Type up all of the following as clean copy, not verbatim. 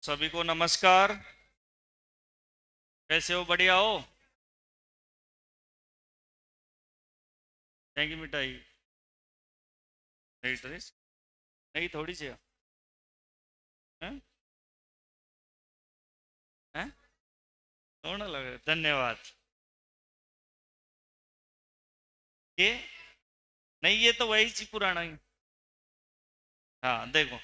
सभी को नमस्कार। कैसे हो? बढ़िया हो? थैंक यू मिठाई। मेरी ड्रेस नहीं, थोड़ी सी है। हैं? हैं? सोना लग रहा है, धन्यवाद। ये नहीं, ये तो वही सी पुराना ही। हाँ देखो,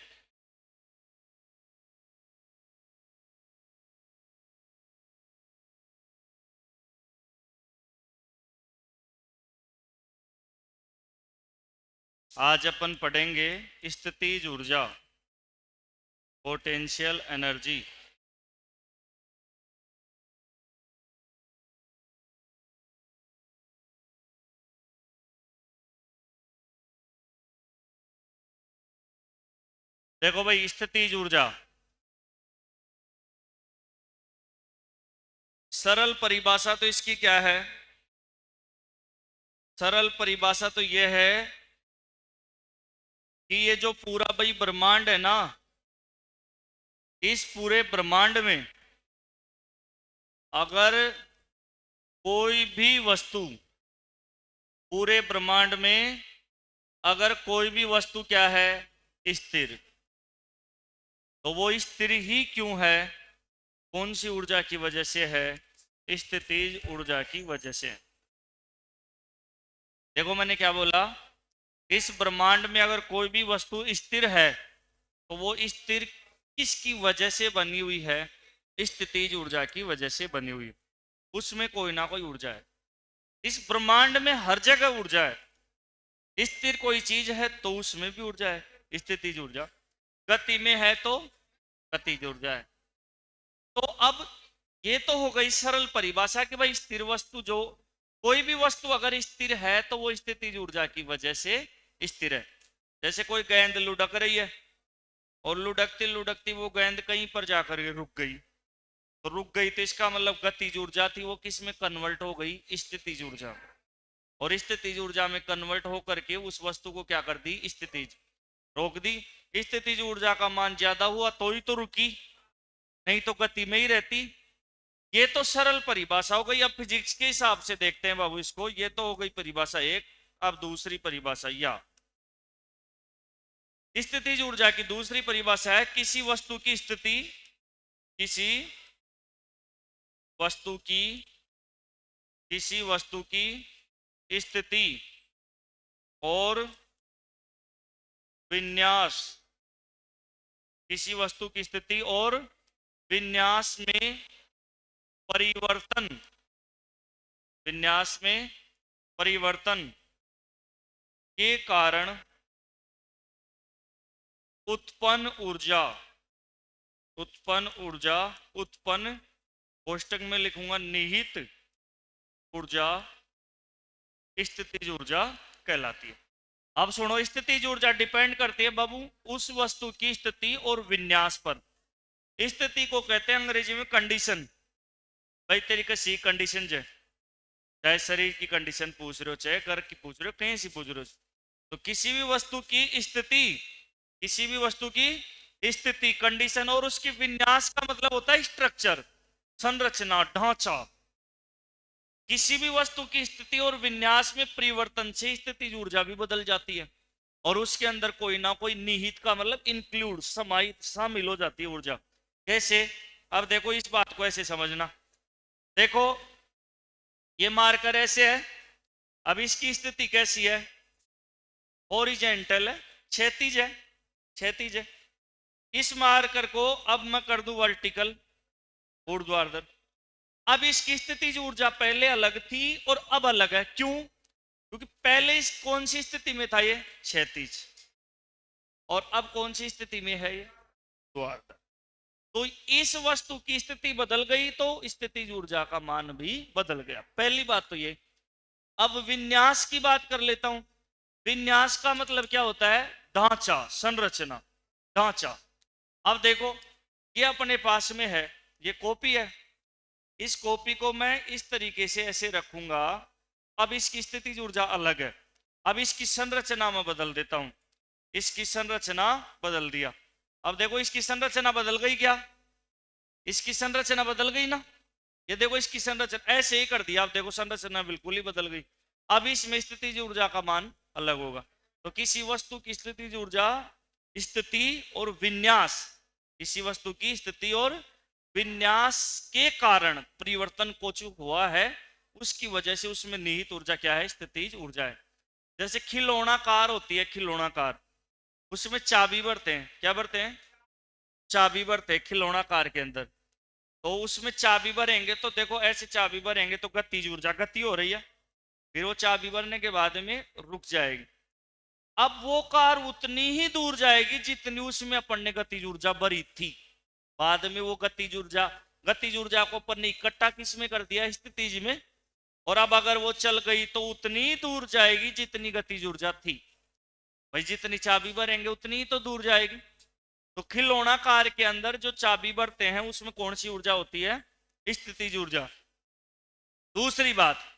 आज अपन पढ़ेंगे स्थितिज ऊर्जा, पोटेंशियल एनर्जी। देखो भाई, स्थितिज ऊर्जा सरल परिभाषा तो इसकी क्या है? सरल परिभाषा तो ये है कि ये जो पूरा भाई ब्रह्मांड है ना, इस पूरे ब्रह्मांड में अगर कोई भी वस्तु, पूरे ब्रह्मांड में अगर कोई भी वस्तु क्या है, स्थिर, तो वो स्थिर ही क्यों है? कौन सी ऊर्जा की वजह से है? स्थितिज ऊर्जा की वजह से। देखो मैंने क्या बोला, इस ब्रह्मांड में अगर कोई भी वस्तु स्थिर है तो वो स्थिर किसकी वजह से बनी हुई है? स्थितिज ऊर्जा की वजह से बनी हुई। उसमें कोई ना कोई ऊर्जा है। इस ब्रह्मांड में हर जगह ऊर्जा है। स्थिर कोई चीज है तो उसमें भी ऊर्जा है, स्थितिज ऊर्जा। गति में है तो गतिज ऊर्जा है। तो अब ये तो हो गई सरल परिभाषा कि भाई स्थिर वस्तु, जो कोई भी वस्तु अगर स्थिर है तो वो स्थितिज ऊर्जा की वजह से स्थिर है। जैसे कोई गेंद लुढ़क रही है और लुढ़कती लुढ़कती वो गेंद कहीं पर जाकर के रुक गई, तो रुक गई तो इसका मतलब गतिज ऊर्जा थी, वो किस में कन्वर्ट हो गई? स्थितिज ऊर्जा। और स्थितिज ऊर्जा में कन्वर्ट होकर के उस वस्तु को क्या कर दी? स्थितिज, रोक दी। स्थितिज ऊर्जा का मान ज्यादा हुआ तो ही तो रुकी, नहीं तो गति में ही रहती। ये तो सरल परिभाषा हो गई। अब फिजिक्स के हिसाब से देखते हैं बाबू इसको। ये तो हो गई परिभाषा एक। अब दूसरी परिभाषा, या स्थितिज ऊर्जा की दूसरी परिभाषा है किसी वस्तु की स्थिति, किसी वस्तु की, किसी वस्तु की स्थिति और विन्यास, किसी वस्तु की स्थिति और विन्यास में परिवर्तन, विन्यास में परिवर्तन के कारण उत्पन्न ऊर्जा, उत्पन्न ऊर्जा, उत्पन्न कोष्टक में लिखूंगा निहित ऊर्जा, स्थितिज ऊर्जा कहलाती है। अब सुनो, स्थितिज ऊर्जा डिपेंड करती है बाबू उस वस्तु की स्थिति और विन्यास पर। स्थिति को कहते हैं अंग्रेजी में कंडीशन। कई तरीके से कंडीशन है, चाहे शरीर की कंडीशन पूछ रहे हो, चाहे घर की पूछ रहे हो, कहीं से पूछ रहे हो, तो किसी भी वस्तु की स्थिति, किसी भी वस्तु की स्थिति, कंडीशन, और उसकी विन्यास का मतलब होता है स्ट्रक्चर, संरचना, ढांचा। किसी भी वस्तु की स्थिति और विन्यास में परिवर्तन से स्थितिज ऊर्जा भी बदल जाती है और उसके अंदर कोई ना कोई निहित का मतलब इंक्लूड, समाहित, शामिल हो जाती है ऊर्जा। कैसे? अब देखो इस बात को ऐसे समझना। देखो ये मार्कर ऐसे है, अब इसकी स्थिति कैसी है? हॉरिजॉन्टल है, क्षैतिज है, क्षैतिज है। इस मार्कर को अब मैं कर दूं वर्टिकल, ऊर्ध्वाधर। अब इसकी स्थितिज ऊर्जा पहले अलग थी और अब अलग है। क्यों? क्योंकि पहले इस कौन सी स्थिति में था? ये क्षैतिज। और अब कौन सी स्थिति में है? ये ऊर्ध्वाधर। तो इस वस्तु की स्थिति बदल गई तो स्थितिज ऊर्जा का मान भी बदल गया। पहली बात तो ये। अब विन्यास की बात कर लेता हूं। विन्यास का मतलब क्या होता है? ढांचा, संरचना, ढांचा। अब देखो ये अपने पास में है, ये कॉपी है। इस कॉपी को मैं इस तरीके से ऐसे रखूंगा। अब इसकी स्थितिज ऊर्जा अलग है। अब इसकी संरचना में बदल देता हूं। इसकी संरचना बदल दिया। अब देखो इसकी संरचना बदल गई क्या? इसकी संरचना बदल गई ना। ये देखो इसकी संरचना ऐसे ही कर दिया, आप देखो संरचना बिल्कुल ही बदल गई। अब इसमें स्थितिज ऊर्जा का मान अलग होगा। तो किसी वस्तु की स्थितिज ऊर्जा, स्थिति और विन्यास, किसी वस्तु की स्थिति और विन्यास के कारण परिवर्तन कुछ हुआ है, उसकी वजह से उसमें निहित ऊर्जा क्या है, स्थितिज ऊर्जा है। जैसे खिलौना कार होती है, खिलौना कार, उसमें चाबी भरते हैं, क्या भरते हैं, चाबी भरते हैं खिलौना कार के अंदर। तो उसमें चाबी भरेंगे तो देखो ऐसे चाबी भरेंगे तो गतिज ऊर्जा, गति हो रही है, फिर वो चाबी भरने के बाद में रुक जाएगी। अब वो कार उतनी ही दूर जाएगी जितनी उसमें अपन ने गतिज ऊर्जा भरी थी। बाद में वो गतिज ऊर्जा को अपन ने इकट्ठा किस में कर दिया, स्थितिज में। और अब अगर वो चल गई तो उतनी दूर जाएगी जितनी गतिज ऊर्जा थी। भाई जितनी चाबी भरेंगे उतनी ही तो दूर जाएगी। तो खिलौना कार के अंदर जो चाबी भरते हैं उसमें कौन सी ऊर्जा होती है, स्थितिज ऊर्जा। दूसरी बात,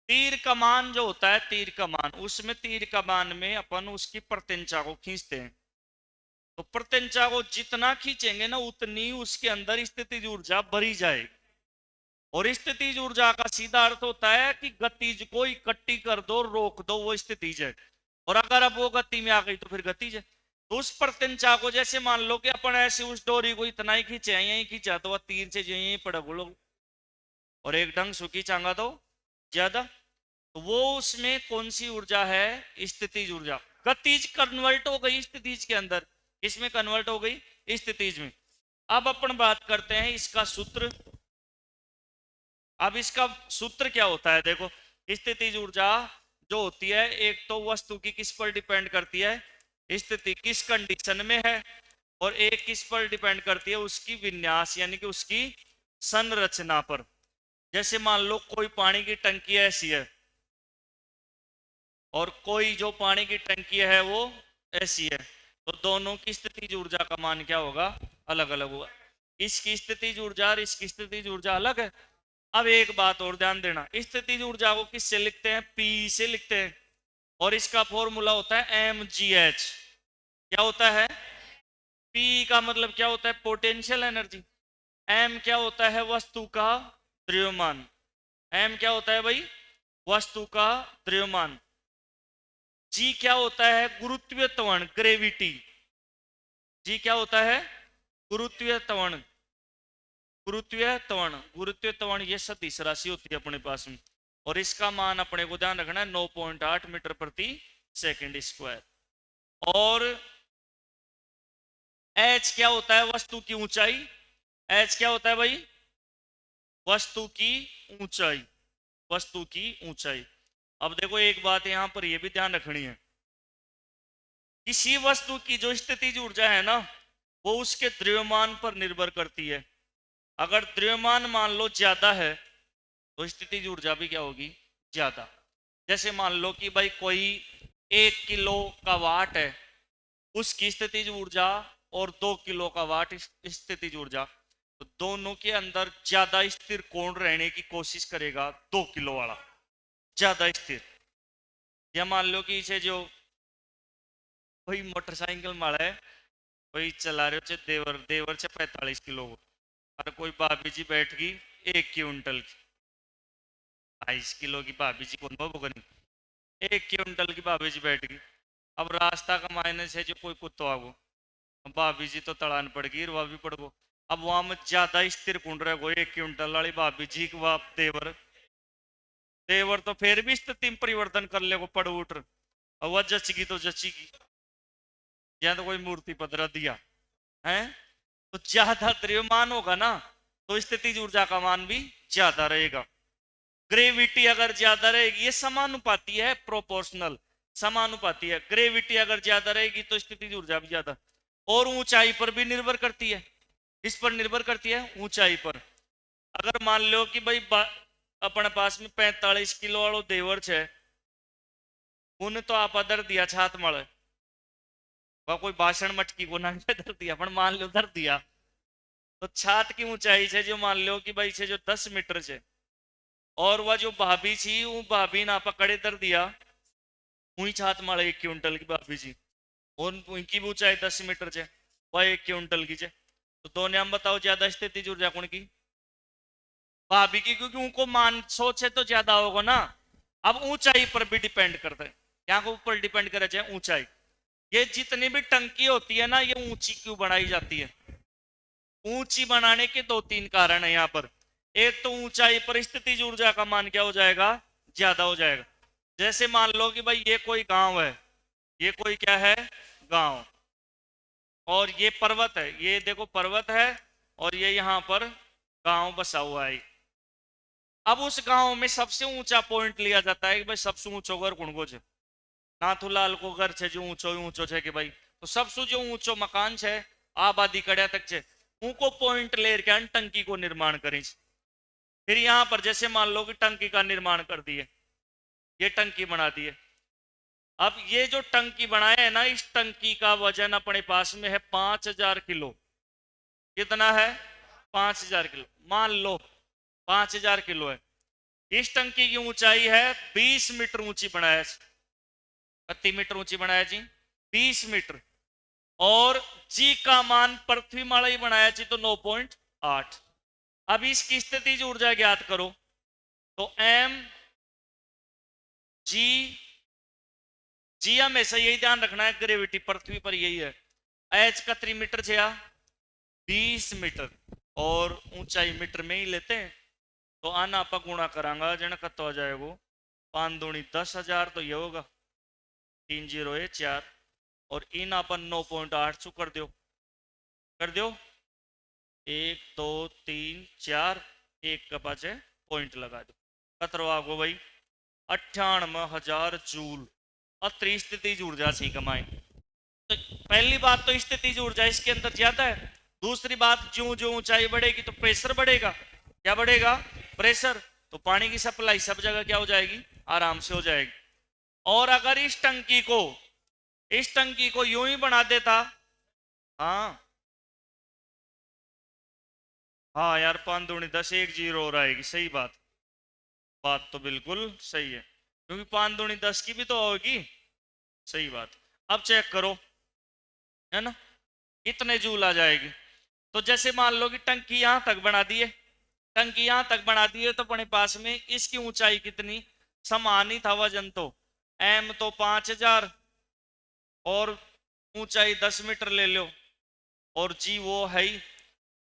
तीर कमान जो होता है, तीर कमान, उसमें तीर कमान में अपन उसकी प्रत्यंचा को खींचते हैं। तो प्रत्यंचा को जितना खींचेंगे ना उतनी उसके अंदर स्थितिज ऊर्जा भरी जाएगी। और स्थितिज ऊर्जा का सीधा अर्थ होता है कि गतिज को इकट्ठी कर दो, रोक दो, वो स्थितिज है। और अगर अब वो गति में आ गई तो फिर गतिज है। तो उस प्रत्यंचा को जैसे मान लो कि अपन ऐसे उस डोरी को इतना ही खींचे, यही खींचा तो वह तीर से यही पड़ा बोलो, और एक ढंग से खींचांगा तो ज्यादा। तो वो उसमें कौन सी ऊर्जा है, स्थितिज ऊर्जा। गतिज कन्वर्ट हो गई स्थितिज के अंदर, किसमें कन्वर्ट हो गई, स्थितिज में। अब अपन बात करते हैं इसका सूत्र। अब इसका सूत्र क्या होता है, देखो स्थितिज ऊर्जा जो होती है, एक तो वस्तु की किस पर डिपेंड करती है, स्थिति किस कंडीशन में है, और एक किस पर डिपेंड करती है, उसकी विन्यास यानी कि उसकी संरचना पर। जैसे मान लो कोई पानी की टंकी ऐसी है और कोई जो पानी की टंकी है वो ऐसी है, तो दोनों की स्थितिज ऊर्जा का मान क्या होगा, अलग अलग होगा। इसकी स्थितिज ऊर्जा और इसकी स्थितिज ऊर्जा अलग है। अब एक बात और ध्यान देना, स्थितिज ऊर्जा को किससे लिखते हैं, पी से लिखते हैं, और इसका फॉर्मूला होता है mgh। क्या होता है, पी का मतलब क्या होता है, पोटेंशियल एनर्जी। एम क्या होता है, वस्तु का द्रव्यमान। एम क्या होता है भाई, वस्तु का द्रव्यमान। जी क्या होता है, गुरुत्वीय त्वरण, ग्रेविटी। जी क्या होता है, गुरुत्वीय त्वरण, गुरुत्वीय त्वरण, गुरुत्वीय त्वरण ये सदिश राशि होती है अपने पास में, और इसका मान अपने को ध्यान रखना है 9.8 मीटर प्रति सेकंड स्क्वायर। और एच क्या होता है, वस्तु की ऊंचाई। एच क्या होता है भाई, वस्तु की ऊंचाई, वस्तु की ऊंचाई। अब देखो एक बात यहां पर यह भी ध्यान रखनी है, किसी वस्तु की जो स्थितिज ऊर्जा है ना वो उसके द्रव्यमान पर निर्भर करती है। अगर द्रव्यमान मान लो ज्यादा है तो स्थितिज ऊर्जा भी क्या होगी, ज्यादा। जैसे मान लो कि भाई कोई 1 किलो का वाट है, उसकी स्थितिज ऊर्जा और 2 किलो का वाट स्थितिज ऊर्जा, तो दोनों के अंदर ज्यादा स्थिर कौन रहने की कोशिश करेगा, 2 किलो वाला ज्यादा स्थिर। या मान लो कि इसे जो कोई मोटरसाइकिल मारा है, कोई चला रहे हो देवर देवर से 45 किलो को, और कोई भाभी जी बैठ गई 1 क्विंटल की, 22 किलो की भाभी जी कौन बनी, 1 क्विंटल की भाभी जी बैठ गई। अब रास्ता का माइनस है जो कोई कुत्तो आगो, भाभी जी तो तड़ान पड़ गई, वह भी पड़ गो। अब वहां में ज्यादा स्थिर कुंड रहे गो 1 क्विंटल वाली भाभी जी की, वह देवर, देवर तो फिर भी स्थिति में परिवर्तन कर ले को पड़ उठ, और वह जचगी तो जचेगी, या तो कोई मूर्ति पधरा दिया है। तो ज्यादा द्रव्यमान होगा ना तो स्थितिज ऊर्जा का मान भी ज्यादा रहेगा। ग्रेविटी अगर ज्यादा रहेगी, ये समानुपाती है, प्रोपोर्शनल समानुपाती है। ग्रेविटी अगर ज्यादा रहेगी तो स्थितिज ऊर्जा भी ज्यादा। और ऊंचाई पर भी निर्भर करती है, इस पर निर्भर करती है ऊंचाई पर। अगर मान लो कि भाई अपने पास में 45 किलो वालों देवर है, उन्हें तो आप अदर दिया छात मल, कोई भाषण मटकी को ना धर दिया, पर मान लो धर दिया, तो छात की ऊंचाई है जो मान लो कि भाई से जो 10 मीटर है, और वह जो भाभी थी वो भाभी ना पकड़े धर दिया, वही छात मारे 1 क्विंटल की भाभी जी, और उनकी भी ऊंचाई 10 मीटर है, वह 1 क्विंटल की है। तो दो नाम बताओ ज्यादा स्थितिज ऊर्जा कौन की? भाभी की, क्योंकि उनको मान सोचे तो ज्यादा होगा ना। अब ऊंचाई पर भी डिपेंड करता है, क्या को ऊपर डिपेंड करे चाहे ऊंचाई। ये जितनी भी टंकी होती है ना, ये ऊंची क्यों बनाई जाती है? ऊंची बनाने के दो तीन कारण है यहाँ पर। एक तो ऊंचाई पर स्थितिज ऊर्जा का मान क्या हो जाएगा? ज्यादा हो जाएगा। जैसे मान लो कि भाई ये कोई गांव है, ये कोई क्या है? गांव। और ये पर्वत है, ये देखो पर्वत है, और ये यहाँ पर गांव बसा हुआ है। अब उस गांव में सबसे ऊंचा पॉइंट लिया जाता है कि भाई सबसे ऊंचो घर कुणको छे? नाथूलाल को घर छे जो ऊंचो ऊंचो छे कि भाई, तो सबसे जो ऊंचो मकान छे आबादी कड़िया तक छे, उनको पॉइंट लेकर टंकी को निर्माण करी। फिर यहाँ पर जैसे मान लो कि टंकी का निर्माण कर दिए, ये टंकी बना दी है। अब ये जो टंकी बनाए है ना, इस टंकी का वजन अपने पास में है 5000 किलो। कितना है? 5000 किलो। मान लो 5000 किलो है। इस टंकी की ऊंचाई है 20 मीटर ऊंची बनाया। कितनी मीटर ऊंची बनाया जी? 20 मीटर। और जी का मान पृथ्वी माला ही बनाया जी तो 9.8। अब इसकी स्थितिज ऊर्जा ज्ञात करो, तो एम जी, जी हमेशा यही ध्यान रखना है, ग्रेविटी पृथ्वी पर यही है। एच का 3 मीटर छे 20 मीटर, और ऊंचाई मीटर में ही लेते हैं, तो आना आप गुणा करांगा जन कत हो जाएगा 5 दूनी 10,000, तो ये होगा 3 जीरो 4, और इन अपन 9.8 शू कर दो, कर दो 1 2 3 4, एक का पाचे पॉइंट लगा दो। कतरो आगो भाई 98,000 जूल। अत्र स्थितिज ऊर्जा से कमाए। तो पहली बात तो स्थितिज ऊर्जा इसके अंदर ज्यादा है। दूसरी बात, ज्यों ज्यों ऊंचाई बढ़ेगी तो प्रेशर बढ़ेगा। क्या बढ़ेगा? प्रेशर। तो पानी की सप्लाई सब जगह क्या हो जाएगी? आराम से हो जाएगी। और अगर इस टंकी को यूं ही बना देता, हाँ हाँ यार 5 दूनी 10, 1 जीरो हो रहेगी, सही बात। बात तो बिल्कुल सही है, क्योंकि 5 दूनी 10 की भी तो होगी। सही बात। अब चेक करो, है ना, इतने जूल आ जाएगी। तो जैसे मान लो कि टंकी यहां तक बना दिए, टंकी यहां तक बना दिए, तो अपने पास में इसकी ऊंचाई कितनी? समान ही था वजन तो। एम तो 5000 और ऊंचाई 10 मीटर ले लो, और जी वो है ही,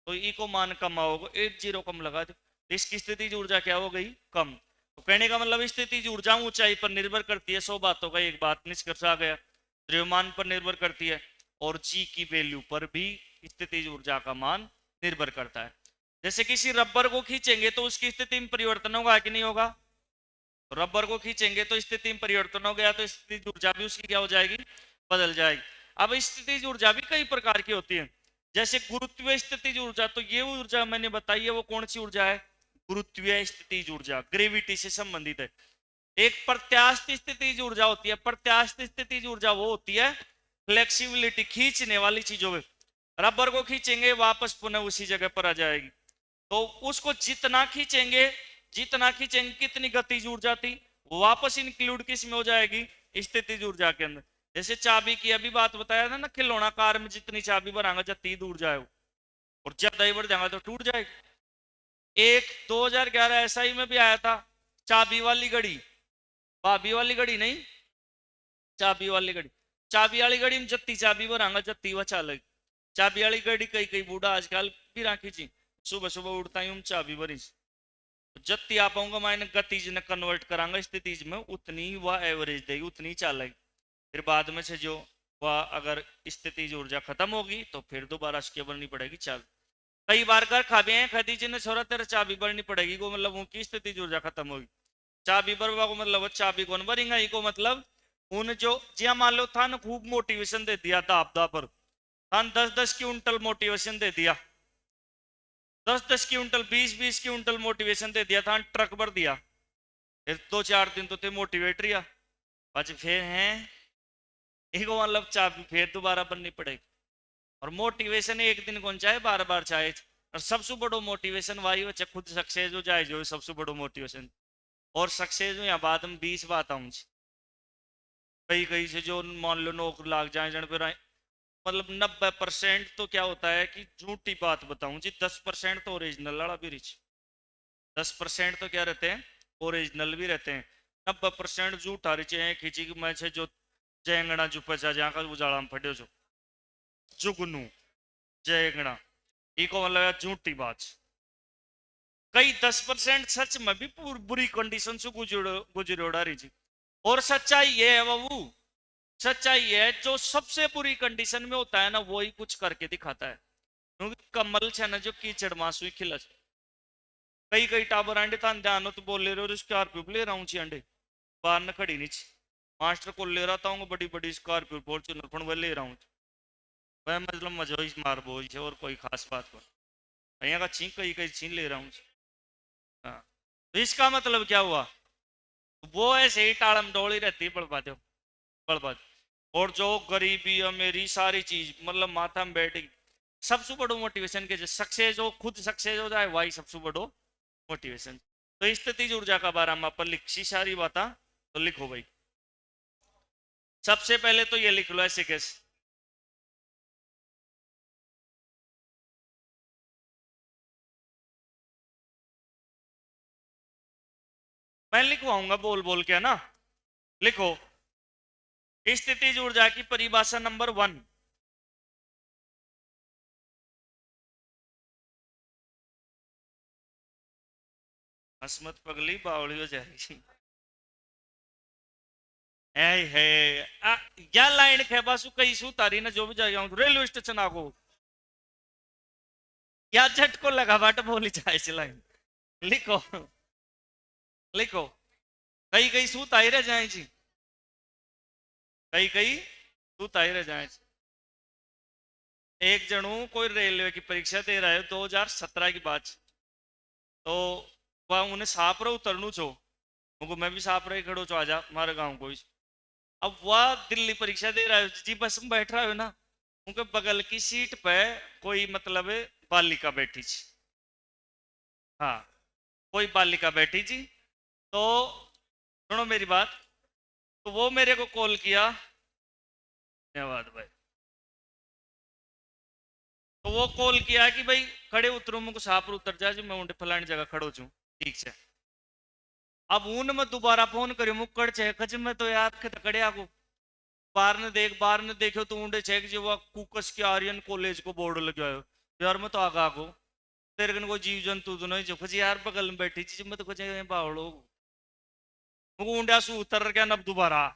तो ई को मान कम आओगे, 8 जीरो कम लगा दो, तो इसकी स्थितिज ऊर्जा क्या हो गई? कम। तो कहने का मतलब स्थितिज ऊर्जा ऊंचाई पर निर्भर करती है, 100 बातों का एक बात निष्कर्ष आ गया। द्रव्यमान पर निर्भर करती है, और जी की वैल्यू पर भी स्थितिज ऊर्जा का मान निर्भर करता है। जैसे किसी रबर को खींचेंगे तो उसकी स्थिति में परिवर्तन होगा कि नहीं होगा? रबर को खींचेंगे तो स्थिति में परिवर्तन हो गया, तो स्थितिज ऊर्जा भी उसकी क्या हो जाएगी? बदल जाएगी। अब स्थितिज ऊर्जा भी कई प्रकार की होती है। जैसे गुरुत्वीय स्थितिज ऊर्जा, तो ये ऊर्जा मैंने बताई है, वो कौन सी ऊर्जा है? गुरुत्वीय स्थितिज ऊर्जा, ग्रेविटी से संबंधित है। एक प्रत्यास्थ स्थितिज ऊर्जा होती है। प्रत्यास्थ स्थितिज ऊर्जा वो होती है फ्लेक्सिबिलिटी, खींचने वाली चीजों में। रबर को खींचेंगे वापस पुनः उसी जगह पर आ जाएगी, तो उसको जितना खींचेंगे, जितना खींचेंगे कितनी गतिज ऊर्जा थी, वापस इंक्लूड किस में हो जाएगी? स्थितिज ऊर्जा के अंदर। जैसे चाबी की अभी बात बताया था ना, खिलौना कार में जितनी चाबी भरांगा जितनी दूर जाए, और ज्यादा ही बढ़ जाएगा तो टूट जाएगी। एक 2011 ऐसा ही में भी आया था, चाबी वाली घड़ी, भाभी वाली घड़ी नहीं, चाबी वाली घड़ी। चाबी वाली घड़ी में जत्ती चाबी भरांगा जत्ती वह चालेगी। चाबी वाली घड़ी कई कई बूढ़ा आजकल भी राखी जी, सुबह सुबह उठता ही चाबी भरी, जत्ती आ पाऊंगा मैंने गतिज ने कन्वर्ट करांगा स्थितिज में, उतनी वह एवरेज देगी, उतनी चालेगी। फिर बाद में से जो वह अगर स्थितिज ऊर्जा खत्म होगी तो फिर दोबारा उसकी भरनी पड़ेगी चाबी। कई बार घर खा भी हैं खदी जी ने, छोरा तेरे चाबी भरनी पड़ेगी को मतलब उनकी स्थितिज ऊर्जा खत्म होगी। चाबी भरवा को मतलब चाबी कौन भरेगा, ही को मतलब उन जो जिया मान लो था ना, खूब मोटिवेशन दे दिया था आपदा पर, था 10-10 क्विंटल मोटिवेशन दे दिया, 10-10 क्विंटल 20-20 क्विंटल मोटिवेशन दे दिया था, ट्रक भर दिया। फिर 2-4 दिन तो थे मोटिवेट रिया, आज फिर हैं एक मतलब चाबी फिर दोबारा बननी पड़ेगी। और मोटिवेशन एक दिन कौन चाहे, बार बार चाहे। और सबसे बड़ो मोटिवेशन वाई बच्चे खुद सक्सेस हो जाए, जो सबसे बड़ो मोटिवेशन। और सक्सेस में यहाँ बाद में 20 बात आऊँ, कई कई से जो मान लो नौकरी लाग जाए जन पे मतलब 90% तो क्या होता है कि झूठी बात बताऊं जी, 10% तो ओरिजिनल लड़ा भी रिच। 10% तो क्या रहते हैं, ओरिजिनल भी रहते हैं। 90% झूठा रिचे हैं खींची की मैं छे जो जयंगणा जुपे चा जहाँ का उजाला में फटे जो जुगनू जयंगणा, इको मतलब है झूठी बात। कई 10% सच में भी बुरी कंडीशन से गुजरोड़ा रही जी। और सच्चाई ये है बाबू, सच्चाई ये है जो सबसे बुरी कंडीशन में होता है ना वही कुछ करके दिखाता है। क्योंकि कमल छे ना जो कीचड़ मासू खिला, कई कई टाबर अंडे तान ध्यान तो बोल ले रहे हो स्कॉर्पियो ले रहा हूँ अंडे बाहर न खड़ी नीचे मास्टर को ले रहा था बड़ी बड़ी स्कॉर्पियो फॉर्च्यूनर पण वह ले रहा हूँ वह मतलब मजा ही मार बोझ है और कोई खास बात पर यहाँ का छीन कई कई छीन ले रहा हूँ। हाँ, तो इसका मतलब क्या हुआ, वो ऐसे ही टाड़म डोली रहती है बर्बाद बर्बाद। और जो गरीबी अमीरी सारी चीज मतलब माथा में बैठ गई, सबसे बड़ो मोटिवेशन के सक्सेस हो, खुद सक्सेस हो जाए वही सबसे बड़ो मोटिवेशन। तो स्थिति ऊर्जा का बारे में अपन लिखी सारी बात, तो लिखो भाई। सबसे पहले तो ये लिख लो ऐसे कैसे, मैं लिखवाऊंगा बोल बोल के, है ना। लिखो, स्थिति ऊर्जा की परिभाषा नंबर 1। हसमत पगली बावली हो जाएगी। है या लाइन खेबासु कई सु तारी ना जो भी जाएगा रेलवे स्टेशन आगो या झटको लगा बाट बोली जाए इसी लाइन। लिखो, लिखो, कई कई सूत आई रह जाए जी, कई कई सूत आई रह जाए जी। एक जनू कोई रेलवे की परीक्षा दे रहा है 2017 की बात, तो वह उन्हें साप रो उतरनु छो, उनको मैं भी साप रही खड़ो छो आजा हमारे गांव को। अब वह दिल्ली परीक्षा दे रहा है जी, बस में बैठ रहा है ना, उनके बगल की सीट पे कोई मतलब बालिका बैठी थी। हाँ, कोई बालिका बैठी थी। तो सुनो मेरी बात, तो वो मेरे को कॉल किया, धन्यवाद भाई। तो वो कॉल किया कि भाई खड़े उतरो, मुझको सापर उतर जा जी, मैं उनके फलानी जगह खड़ो छू। ठीक है, अब ऊन में दोबारा फोन करियो मुक्कड़ छे कच में तो यार खड़े आगो बाहर ने देखो तो ऊंडे छे जो वो कुकस के आर्यन कॉलेज को बोर्ड लगे आयो यार, मैं तो आगा आगो तेरे कन कोई जीव जंतु तो नहीं जो कुछ यार बगल में बैठी चीज मैं तो कुछ बावड़ो मुझको ऊंडा सु उतर गया नब दोबारा,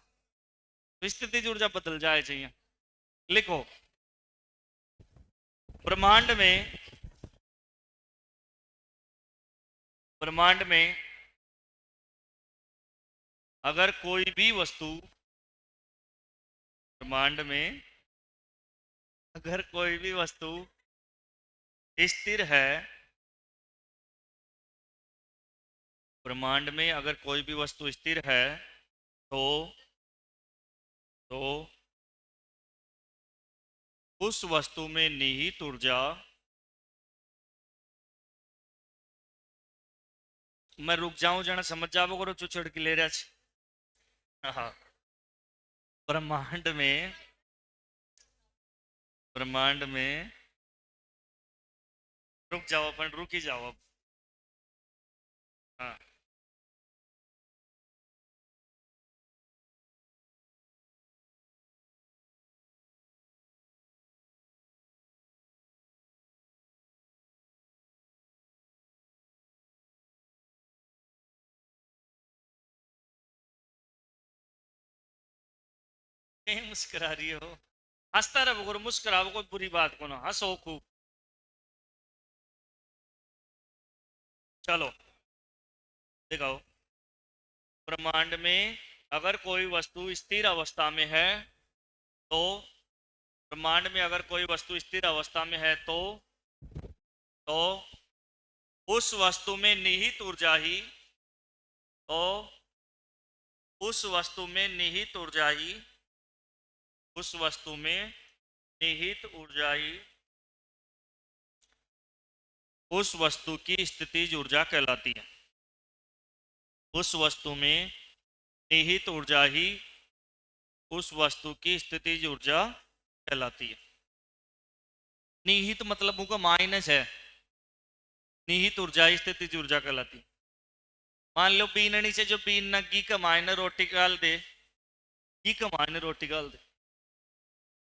तो स्थिति ऊर्जा बदल जाए चाहिए। लिखो, ब्रह्मांड में, ब्रह्मांड में अगर कोई भी वस्तु, ब्रह्मांड में अगर कोई भी वस्तु स्थिर है, ब्रह्मांड में अगर कोई भी वस्तु स्थिर है तो तो उस वस्तु में निहित ऊर्जा, मैं रुक जाऊं जना समझ जाओ करो चुचड़ की ले रहा छे। हाँ, ब्रह्मांड में, ब्रह्मांड में रुक जाओ अपन रुक ही जाओ अब। हाँ, नहीं मुस्कुरा रही हो, हंसता रहो करो, मुस्कुराओ, कोई बुरी बात को ना, हंसो खूब। चलो दिखाओ, ब्रह्मांड में अगर कोई वस्तु स्थिर अवस्था में है तो, ब्रह्मांड में अगर कोई वस्तु स्थिर अवस्था में है तो उस वस्तु में निहित ऊर्जा ही, तो उस वस्तु में निहित ऊर्जा ही, उस वस्तु में निहित ऊर्जा ही उस वस्तु की स्थितिज ऊर्जा कहलाती है। उस वस्तु में निहित ऊर्जा ही उस वस्तु की स्थितिज ऊर्जा कहलाती है। निहित मतलब उनका माइनस है, निहित ऊर्जा स्थितिज ऊर्जा कहलाती। मान लो बीननी से जो बीन घी कमाए ना रोटी गाल दे, घी कमाए ना रोटी गाल दे,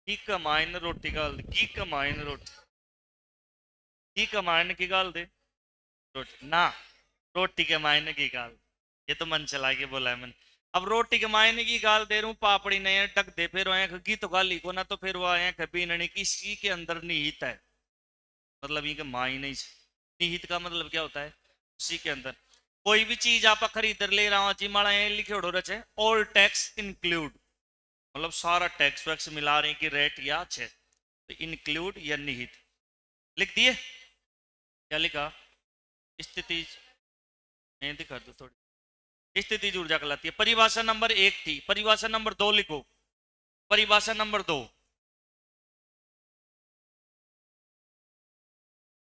घी कमाए ना रोटी गाल दे, घी कमाए ना रोटी, घी कमाए ना की गाल दे रोटी ना, रोटी के मायने की गाल, ये तो मन चला के बोला है मैंने। अब रोटी के मायने की गाल दे रहा हूँ, पापड़ी नहीं टक दे, फिर घी तो गाली को ना, तो फिर वो आए बीननी किसी के अंदर निहित है, मतलब ये मायने निहित का मतलब क्या होता है, उसी के अंदर। कोई भी चीज आप खरीद ले रहा हूँ जी, माड़ा लिखे उड़ो रचे ऑल टैक्स इंक्लूड, मतलब सारा टैक्स वैक्स मिला रहे हैं कि रेट या अच्छे, तो इंक्लूड या निहित लिख दिए। क्या लिखा, स्थिति दिखा दो थोड़ी, स्थिति ऊर्जा कहलाती है। परिभाषा नंबर 1 थी, परिभाषा नंबर 2 लिखो, परिभाषा नंबर 2,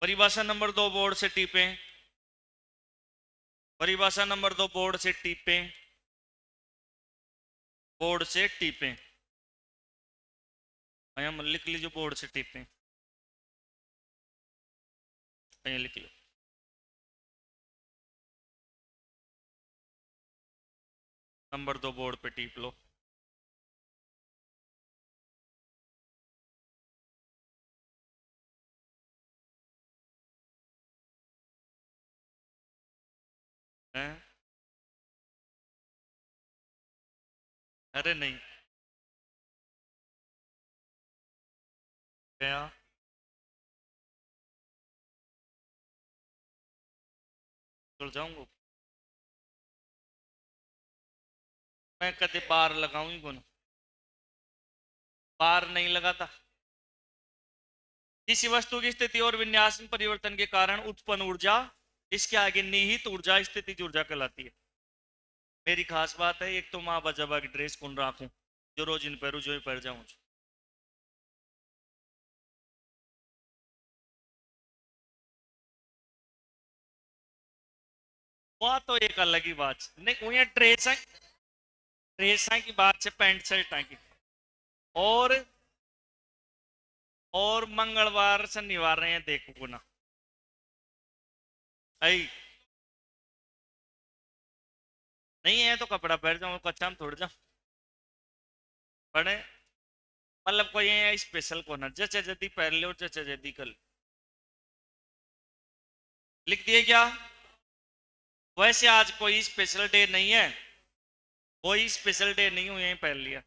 परिभाषा नंबर 2 बोर्ड से टीपे, परिभाषा नंबर 2 बोर्ड से टीपे, बोर्ड से टीपे, लिख लीजिए बोर्ड से टीपे, लिख लो। नंबर 2 बोर्ड पे टीप लो। है? अरे नहीं क्या, चल जाऊंगा मैं, कदे बार लगाऊंगी कौन, बार नहीं लगाता। किसी वस्तु की स्थिति और विन्यास में परिवर्तन के कारण उत्पन्न ऊर्जा, इसके आगे निहित ऊर्जा स्थितिज ऊर्जा कहलाती है। मेरी खास बात है, एक तो माँ बजाबा की ड्रेस कौन रखूं, जो रोज इन पहरू जो ही पहन जाऊं, वह तो एक अलग ही बात नहीं, उन्हें ड्रेस की बात से पैंट शर्ट की, और मंगलवार शनिवार रहे हैं देखो ना, आई नहीं है तो कपड़ा पहन जाऊं, कच्चा हम थोड़ जाऊं पड़े, मतलब कोई स्पेशल को ना, जचे जदी पहन ले और जचे जदी कर, लिख दिए क्या। वैसे आज कोई स्पेशल डे नहीं है, कोई स्पेशल डे नहीं, हुई यहीं पहन लिया।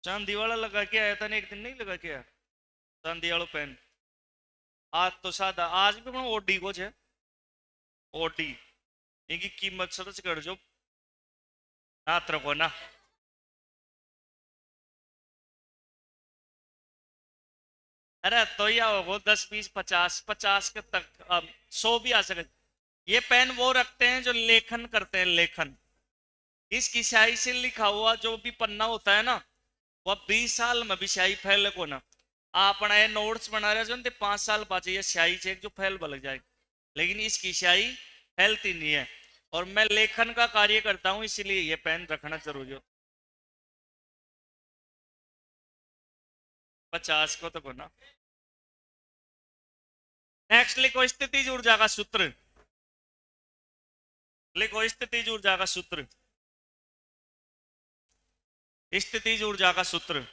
चांदी वाला लगा के आया था ना एक दिन, नहीं लगा के आया चांदी वालों पेन, आज तो सादा, आज भी मैं ओडी को है, ओडी इनकी कीमत सर्च कर जो नात रखो ना, अरे तो या होगो 10 20 50 50 के तक, अब 100 भी आ सके। ये पेन वो रखते हैं जो लेखन करते हैं, लेखन, इसकी स्याही से लिखा हुआ जो भी पन्ना होता है ना, वह 20 साल में भी स्याही फैल को ना, आप नोट्स बना रहे हो 5 साल बाद ये स्याही से जो फैल लग जाएगी, लेकिन इसकी स्याही फैलती नहीं है। और मैं लेखन का कार्य करता हूं, इसलिए ये पेन रखना जरूरी हो। 50 को तो बना। नेक्स्ट लिखो स्थितिज ऊर्जा का सूत्र, लिखो स्थितिज ऊर्जा का सूत्र, स्थितिज ऊर्जा का सूत्र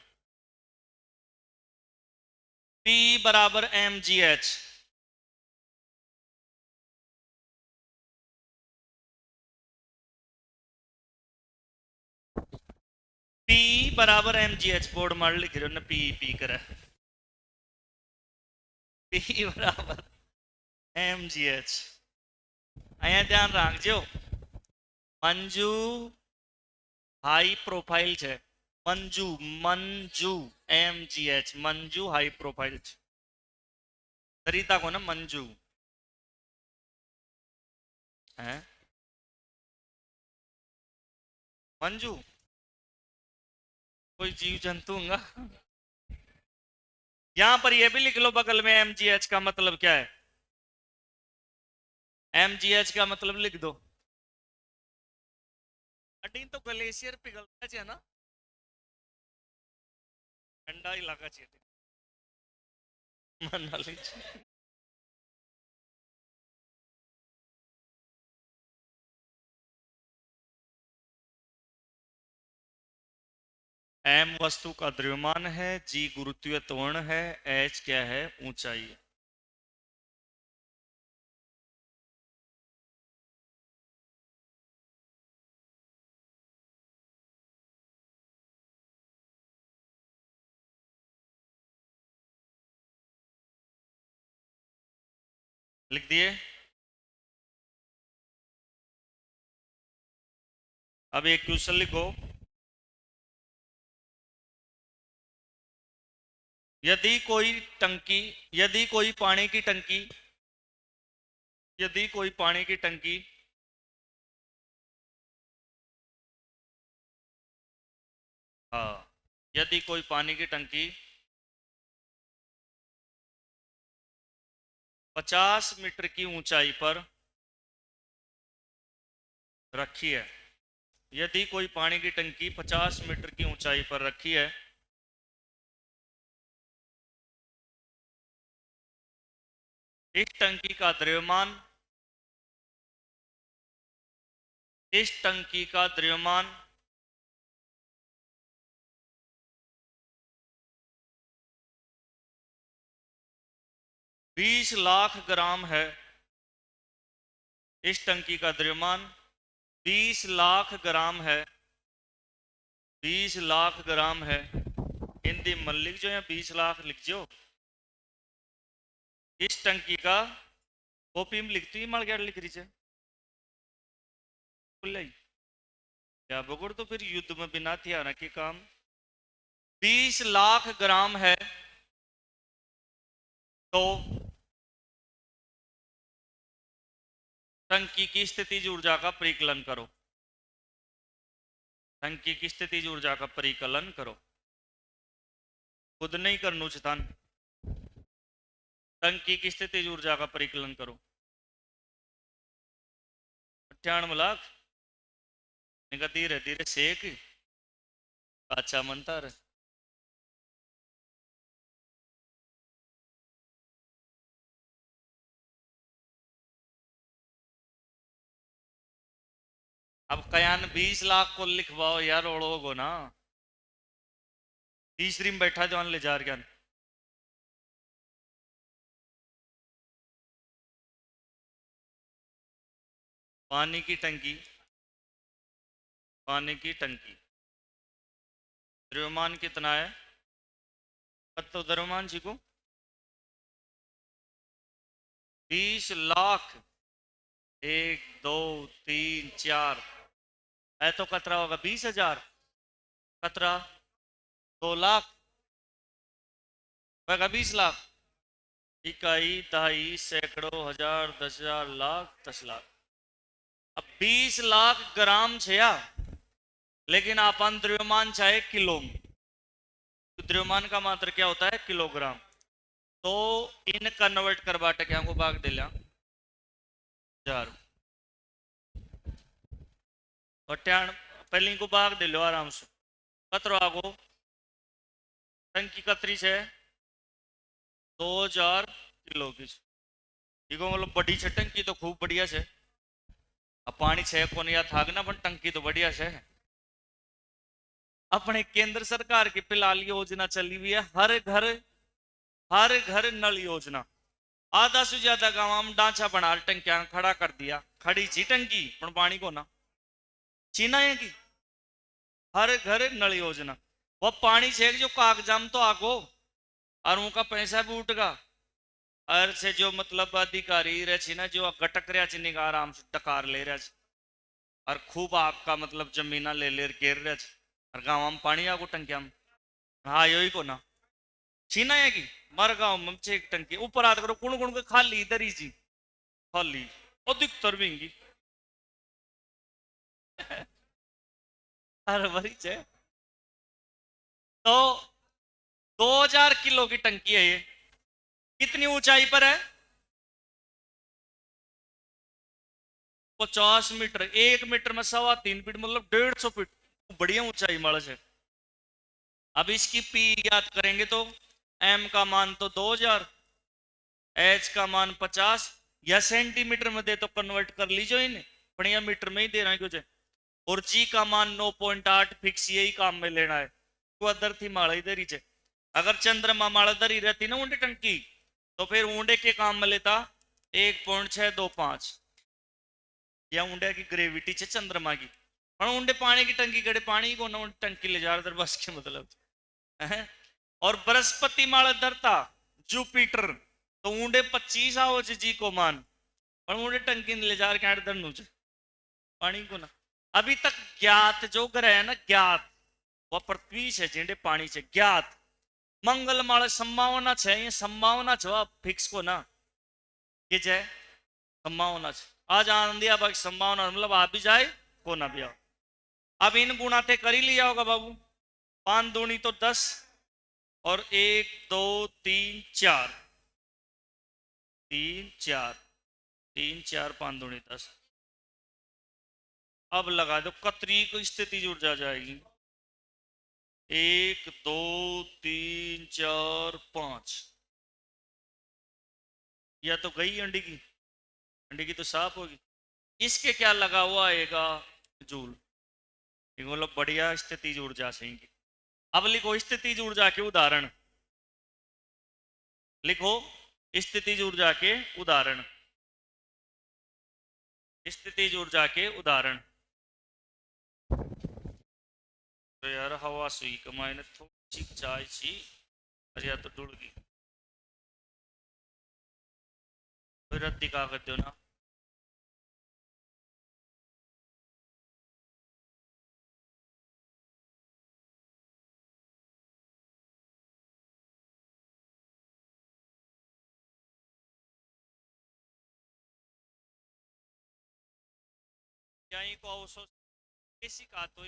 P बराबर mgh, P बराबर mgh, बोर्ड मार लिख रहे हो ना, पी कर P बराबर mgh, अँ ध्यान रखजो, मंजू हाई प्रोफाइल है, Manju Manju mgh, Manju high profile Sarita को ना मंजू है, मंजू कोई जीव जंतु होगा। यहां पर यह भी लिख लो बगल में, mgh का मतलब क्या है, mgh का मतलब लिख दो, अटी तो ग्लेशियर पिघलता है ना, ठंडा इलाका चाहिए मनाली चाहिए। एम वस्तु का द्रव्यमान है, जी गुरुत्वीय त्वरण है, एच क्या है, ऊंचाई है। लिख दिए। अब एक क्वेश्चन लिखो। यदि कोई टंकी यदि कोई पानी की टंकी यदि कोई पानी की टंकी हाँ, यदि कोई पानी की टंकी 50 मीटर की ऊंचाई पर रखी है, यदि कोई पानी की टंकी 50 मीटर की ऊंचाई पर रखी है, इस टंकी का द्रव्यमान इस टंकी का द्रव्यमान 20 लाख ग्राम है। इस टंकी का द्रव्यमान 20 लाख ग्राम है। 20 लाख ग्राम है। हिंदी में लिख जो या 20 लाख लिख जो। इस टंकी का कॉपी में लिखती मल क्या लिख रही है क्या बगड़ तो फिर युद्ध में बिना हथियार के काम। 20 लाख ग्राम है तो टंकी की स्थितिज ऊर्जा का परिकलन करो। टंकी की स्थितिज ऊर्जा का परिकलन करो। खुद नहीं करनू चितान। टंकी की स्थितिज ऊर्जा का परिकलन करो। 98 लाख निका धीरे धीरे सेक अच्छा मनता रहे। अब कयान 20 लाख को लिखवाओ यार ओढ़ोगो ना। तीसरी में बैठा जवान ले जा रहा। पानी की टंकी पानी की टंकी द्रव्यमान कितना है? तो द्रव्यमान जी को 20 लाख 1 2 3 4 है तो कतरा होगा 20,000। कतरा 2 लाख होगा 20 लाख। इकाई दहाई सैकड़ों हजार 10,000 लाख 10 लाख। अब 20 लाख ग्राम छया लेकिन अपन द्रव्यमान चाहे किलो में। तो द्रव्यमान का मात्र क्या होता है? किलोग्राम। तो इन कन्वर्ट कर बाटे क्या को भाग दे लिया 1000 और पहले को भाग दे लो आराम से। कतरो आगो टंकी कतरी है 2000 किलो की। देखो मतलब बड़ी है टंकी तो खूब बढ़िया है। अब पानी छे को नहीं थाक ना पर टंकी तो बढ़िया है। अपने केंद्र सरकार की फिलहाल योजना चली हुई है हर घर नल योजना। आधा से ज्यादा गांव में ढांचा बना टंकियां खड़ा कर दिया। खड़ी ची टंकी पर पानी को ना चीना है कि हर घर नल योजना। वो पानी छेक जो कागजाम तो आगो और उनका पैसा भी उठगा। और से जो मतलब अधिकारी रहे ना जो गटक रहा चिन्ह आराम से टकार ले रहा और खूब आपका मतलब जमीना ले ले घेर रहा और गाँव में पानी आगो टंकिया में। हाँ यही को ना छीना है कि मर गाँव में एक टंकी ऊपर आते करो कुण कुण के खाली इधर ही जी खाली अधिकतर भी अरे वही है। तो 2000 किलो की टंकी है ये। कितनी ऊंचाई पर है? 50 मीटर। 1 मीटर में 3.25 फीट मतलब 150 फीट। बढ़िया ऊंचाई मालस है। अब इसकी पी याद करेंगे तो एम का मान तो 2000, एच का मान 50, या सेंटीमीटर में दे तो कन्वर्ट कर लीजिए इन्हें, पर यह मीटर में ही दे रहा है कुछ। और जी का मान 9.8 फिक्स, यही काम में लेना है। वो अदर थी माड़ा इधर ही चे। अगर चंद्रमा माड़ा दर ही रहती ना ऊंडे टंकी, तो फिर ऊंडे के काम में लेता 1.625, या ऊंडे की ग्रेविटी चे चंद्रमा की। पर ऊंडे पानी की टंकी कड़े पानी को ना टंकी ले जा रहा बस के मतलब है। और बृहस्पति माड़ा दर था जुपिटर, तो ऊंडे 25 आओ जी को मान, और ऊंडे टंकी ले जा रहे दर पानी को ना। अभी तक ज्ञात जो ग्रह है ना ज्ञात, वह पृथ्वी से जेंडे पानी से ज्ञात। मंगल माले संभावना छे, ये संभावना छे फिक्स को ना, ये जय संभावना छे। आज आनंद दिया बाकी संभावना मतलब आ भी जाए को ना भी आओ। अब इन गुणा ते कर ही लिया होगा बाबू, 5 दूनी तो 10, और 1 2 3 4, 3 4, 3 4 5 दूनी 10। अब लगा दो कतरी को स्थिति जुड़ जा जाएगी, 1 2 3 4 5, या तो गई अंडी की तो साफ होगी। इसके क्या लगा हुआ आएगा जूल, बोलो बढ़िया स्थिति ऊर्जा से। अब लिखो स्थिति ऊर्जा के उदाहरण, लिखो स्थिति ऊर्जा के उदाहरण, स्थिति ऊर्जा के उदाहरण। तो यार हवा सुई कमाई ने थोड़ी चाय छी, अरे तो डुल गई, तो रद्दी का कर दो ना। यहीं को अवसर कैसी का तो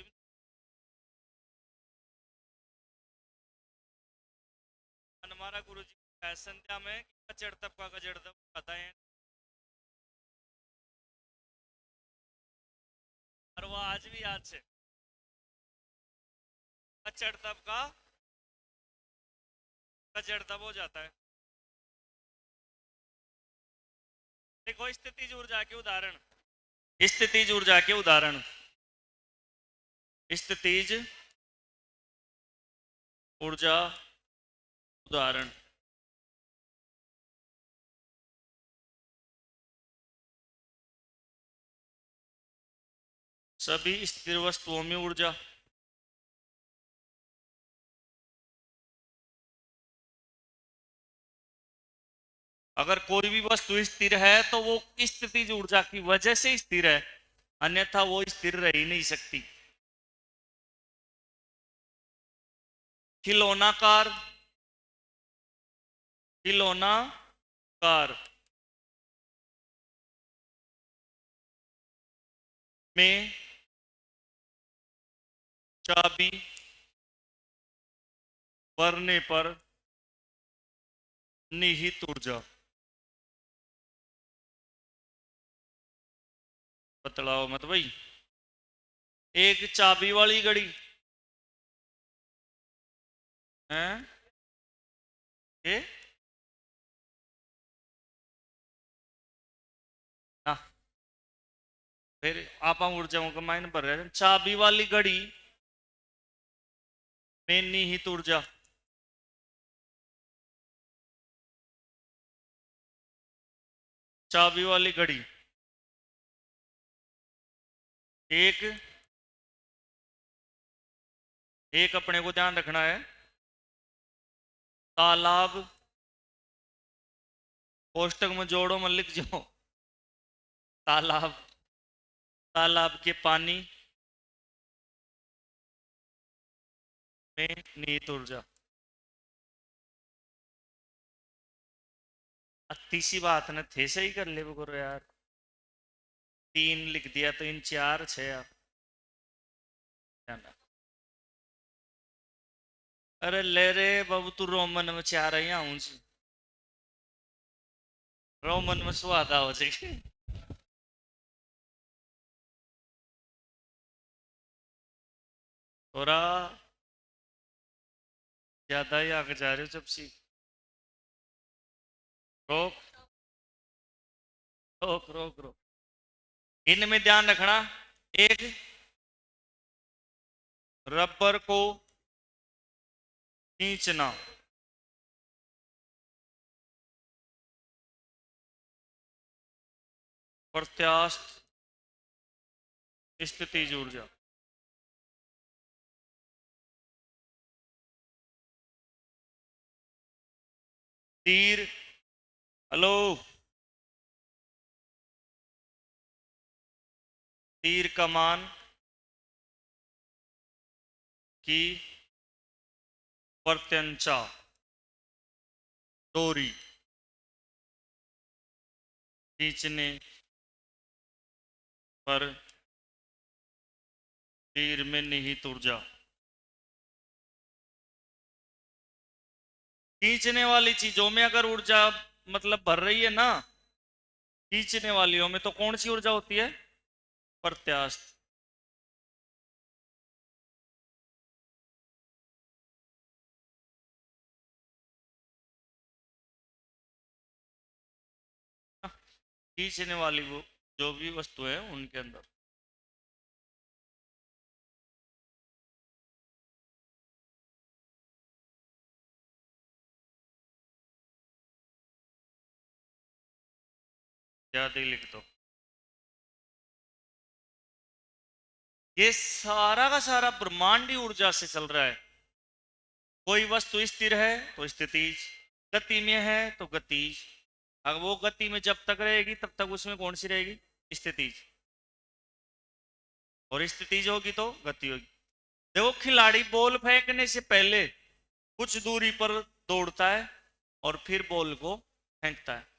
हमारा गुरु जी संध्या में कचड़ तब का कचड़ तब बताए, और वो आज भी याद से कचड़ तब का कचड़ तब हो जाता है। देखो स्थिति ऊर्जा के उदाहरण, स्थितिज ऊर्जा के उदाहरण, स्थितिज ऊर्जा उदाहरण। सभी स्थिर वस्तुओं में ऊर्जा, अगर कोई भी वस्तु स्थिर है तो वो स्थितिज ऊर्जा की वजह से स्थिर है, अन्यथा वो स्थिर रह ही नहीं सकती। खिलौना कार, खिलौना कार में चाबी भरने पर निहित ऊर्जा, बतलाओ मत भाई। एक चाबी वाली घड़ी है ये ना, फिर आप ऊर्जाओं का मायने भर रहे हैं। चाबी वाली घड़ी में निहित ऊर्जा, चाबी वाली घड़ी एक एक अपने को ध्यान रखना है, तालाब, कोष्टक में जोड़ो में लिख जाओ, तालाब, तालाब के पानी में निहित ऊर्जा। तीसरी बात ने थे सही कर ले वो करो यार, 3 लिख दिया तो इन 4 6। अरे ले रे बाबू तू रोमन में 4 ही आऊं, रोमन में स्वाद हो जाए थोड़ा ज्यादा ही आगे जा रहे हो चपसी। रोक रोक रोक रोक। इनमें ध्यान रखना। एक, रबर को खींचना, प्रत्यास्थ स्थितिज ऊर्जा। तीर, हेलो, तीर कमान की प्रत्यंचा डोरी खींचने पर तीर में निहित ऊर्जा। खींचने वाली चीजों में अगर ऊर्जा मतलब भर रही है ना, खींचने वालियों में, तो कौन सी ऊर्जा होती है? प्रत्यास्थ। खींचने वाली वो जो भी वस्तु है उनके अंदर। ज्यादा ही लिख दो। ये सारा का सारा ब्रह्मांड ही ऊर्जा से चल रहा है। कोई वस्तु स्थिर है तो स्थितिज, गति में है तो गतिज। अगर वो गति में जब तक रहेगी तब तक उसमें कौन सी रहेगी? स्थितिज। और स्थितिज होगी तो गति होगी। देखो, खिलाड़ी बॉल फेंकने से पहले कुछ दूरी पर दौड़ता है और फिर बॉल को फेंकता है।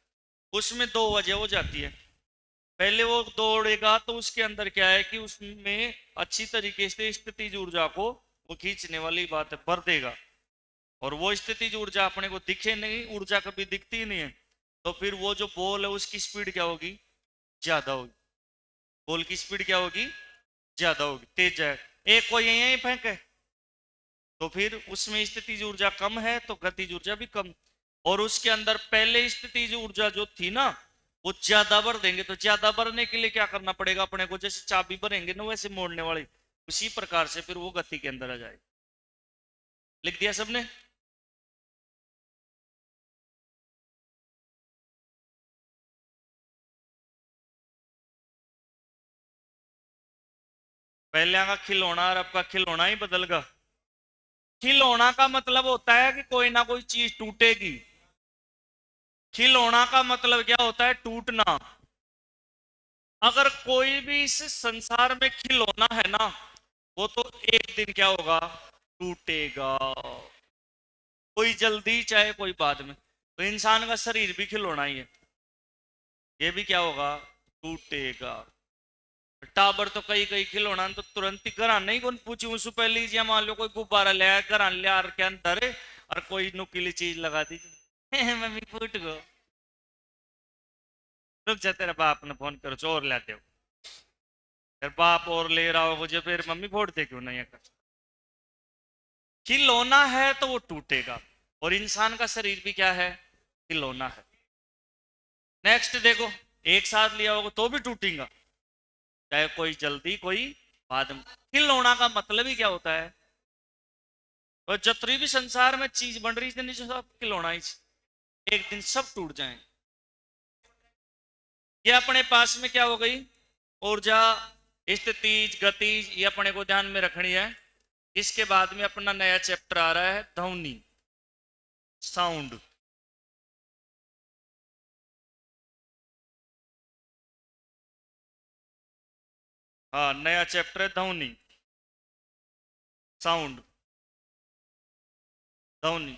उसमें दो वजह हो जाती है। पहले वो दौड़ेगा तो उसके अंदर क्या है कि उसमें अच्छी तरीके से स्थितिज ऊर्जा को वो खींचने वाली बात है भर देगा। और वो स्थितिज ऊर्जा अपने को दिखे नहीं, ऊर्जा कभी दिखती ही नहीं है, तो फिर वो जो बॉल है उसकी स्पीड क्या होगी? ज्यादा होगी। बॉल की स्पीड क्या होगी? ज्यादा होगी, तेज जाएगा। एक कोई यहीं फेंके तो फिर उसमें स्थितिज ऊर्जा कम है तो गतिज ऊर्जा भी कम। और उसके अंदर पहले स्थितिज ऊर्जा जो थी ना, वो ज्यादा भर देंगे। तो ज्यादा भरने के लिए क्या करना पड़ेगा अपने को? जैसे चाबी भरेंगे ना वैसे मोड़ने वाली, उसी प्रकार से फिर वो गति के अंदर आ जाएगी। लिख दिया सबने? पहले का खिलौना और अब का खिलौना ही बदल गया। खिलौना का मतलब होता है कि कोई ना कोई चीज टूटेगी। खिलौना का मतलब क्या होता है? टूटना। अगर कोई भी इस संसार में खिलौना है ना, वो तो एक दिन क्या होगा? टूटेगा। कोई जल्दी चाहे कोई बाद में। तो इंसान का शरीर भी खिलौना ही है, ये भी क्या होगा? टूटेगा। टाबर तो कई कई खिलौना तो तुरंत ही घर नहीं कौन पूछी उससे पहले जी, मान लो कोई गुब्बारा ले आया घर ले आर के अंदर, और कोई नुकीली चीज लगा दी मम्मी फूट गो। रुक जा, तेरा बाप ने फोन करो चोर लाते हो। फिर बाप और ले रहा हो मुझे, फिर मम्मी फोड़ दे क्यों नहीं कर। खिलौना है तो वो टूटेगा। और इंसान का शरीर भी क्या है? खिलौना है। नेक्स्ट देखो, एक साथ लिया होगा तो भी टूटेगा, चाहे कोई जल्दी कोई बाद में। खिलौना का मतलब ही क्या होता है? और जितनी भी संसार में चीज बन रही थी नीचे सब खिलौना ही, एक दिन सब टूट जाए। ये अपने पास में क्या हो गई? ऊर्जा, स्थितिज, गतिज, ये अपने को ध्यान में रखनी है। इसके बाद में अपना नया चैप्टर आ रहा है, ध्वनि, साउंड। हाँ, नया चैप्टर है ध्वनि, साउंड, ध्वनि।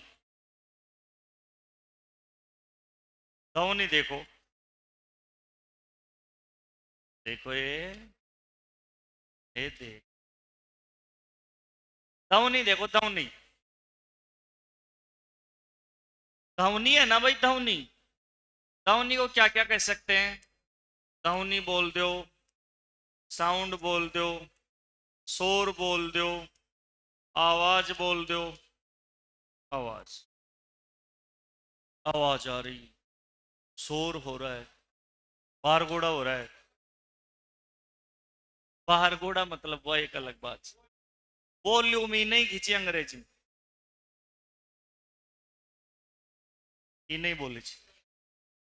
ध्वनि देखो, देखो ये देख, ध्वनि देखो, ध्वनि। ध्वनि है ना भाई, ध्वनि। ध्वनि को क्या क्या कह सकते हैं? ध्वनि बोल दो, साउंड बोल दो, शोर बोल दो, आवाज बोल दो, आवाज, आवाज आ रही, शोर हो रहा है, बाहर घोड़ा हो रहा है। बाहर घोड़ा मतलब वह एक अलग बात, वॉल्यूम ही नहीं खींची अंग्रेजी में, ये नहीं बोली थी।